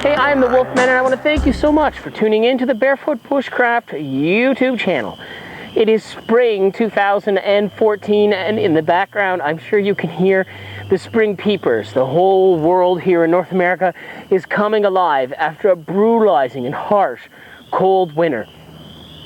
Hey, I am the Wolfman, and I want to thank you so much for tuning in to the Barefoot Bushcraft YouTube channel. It is spring 2014, and in the background, I'm sure you can hear the spring peepers. The whole world here in North America is coming alive after a brutalizing and harsh cold winter.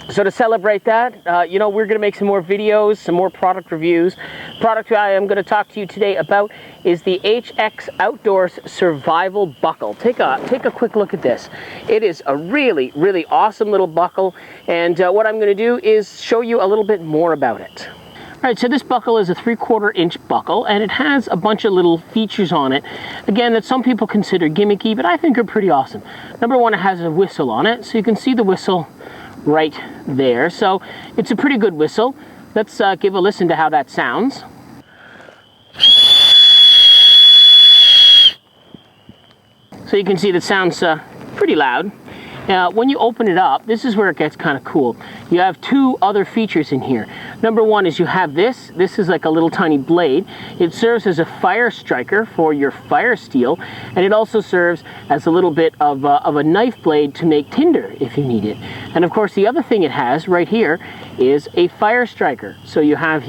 So to celebrate that, we're going to make some more videos, some more product reviews. The product I am going to talk to you today about is the HX Outdoors Survival Buckle. Take a quick look at this. It is a really, really awesome little buckle, and what I'm going to do is show you a little bit more about it. All right, so this buckle is a 3/4 inch buckle, and it has a bunch of little features on it, again, that some people consider gimmicky, but I think are pretty awesome. Number one, it has a whistle on it, so you can see the whistle right there. So it's a pretty good whistle. Let's give a listen to how that sounds. So you can see that sounds pretty loud. When you open it up, this is where it gets kind of cool. You have two other features in here. Number one is you have this. This is like a little tiny blade. It serves as a fire striker for your fire steel, and it also serves as a little bit of a knife blade to make tinder if you need it. And of course, the other thing it has right here is a fire striker. So you have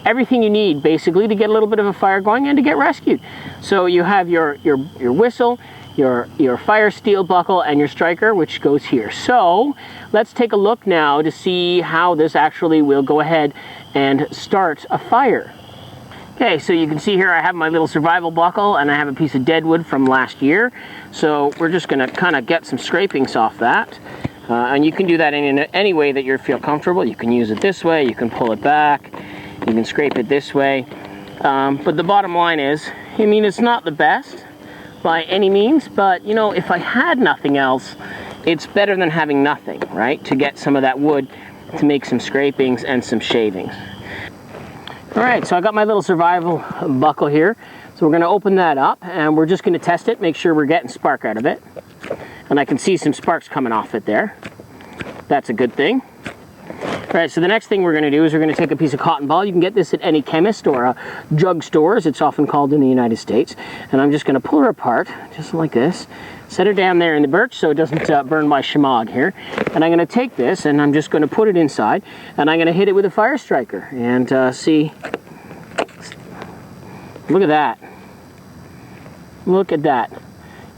everything you need basically to get a little bit of a fire going and to get rescued. So you have your whistle, your fire steel buckle, and your striker, which goes here. So let's take a look now to see how this actually will go ahead and start a fire. Okay, so you can see here I have my little survival buckle, and I have a piece of dead wood from last year. So we're just going to kind of get some scrapings off that. And you can do that in any way that you feel comfortable. You can use it this way, you can pull it back, you can scrape it this way. But the bottom line is, it's not the best by any means, but if I had nothing else, it's better than having nothing, right? To get some of that wood to make some scrapings and some shavings. All right, so I got my little survival buckle here. So we're going to open that up, and we're just going to test it, make sure we're getting spark out of it. And I can see some sparks coming off it there. That's a good thing. All right, so the next thing we're going to do is we're going to take a piece of cotton ball. You can get this at any chemist or drugstore, as it's often called in the United States. And I'm just going to pull her apart, just like this. Set her down there in the birch so it doesn't burn my shemagh here. And I'm going to take this and I'm just going to put it inside. And I'm going to hit it with a fire striker. And see, look at that. Look at that.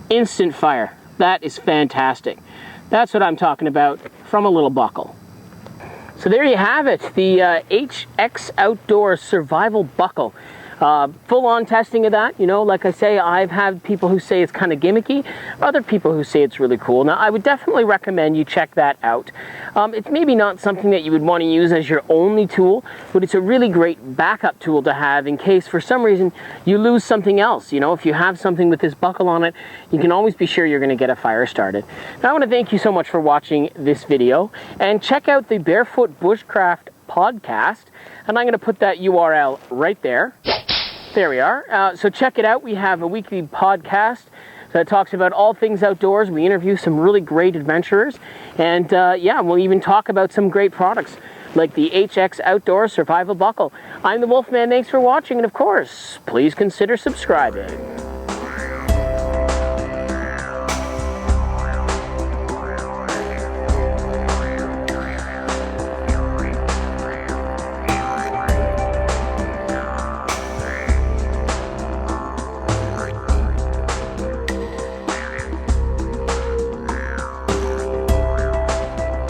Instant fire. That is fantastic. That's what I'm talking about from a little buckle. So there you have it, the HX Outdoors Survival Buckle. Full-on testing of that, like I say, I've had people who say it's kind of gimmicky, other people who say it's really cool. Now, I would definitely recommend you check that out. It's maybe not something that you would want to use as your only tool, but it's a really great backup tool to have in case for some reason you lose something else. If you have something with this buckle on it, you can always be sure you're going to get a fire started. Now, I want to thank you so much for watching this video, and check out the Barefoot Bushcraft podcast, and I'm going to put that URL right there. There we are. So check it out. We have a weekly podcast that talks about all things outdoors. We interview some really great adventurers, and we'll even talk about some great products like the HX Outdoors Survival Buckle. I'm the Wolfman. Thanks for watching, and of course, please consider subscribing.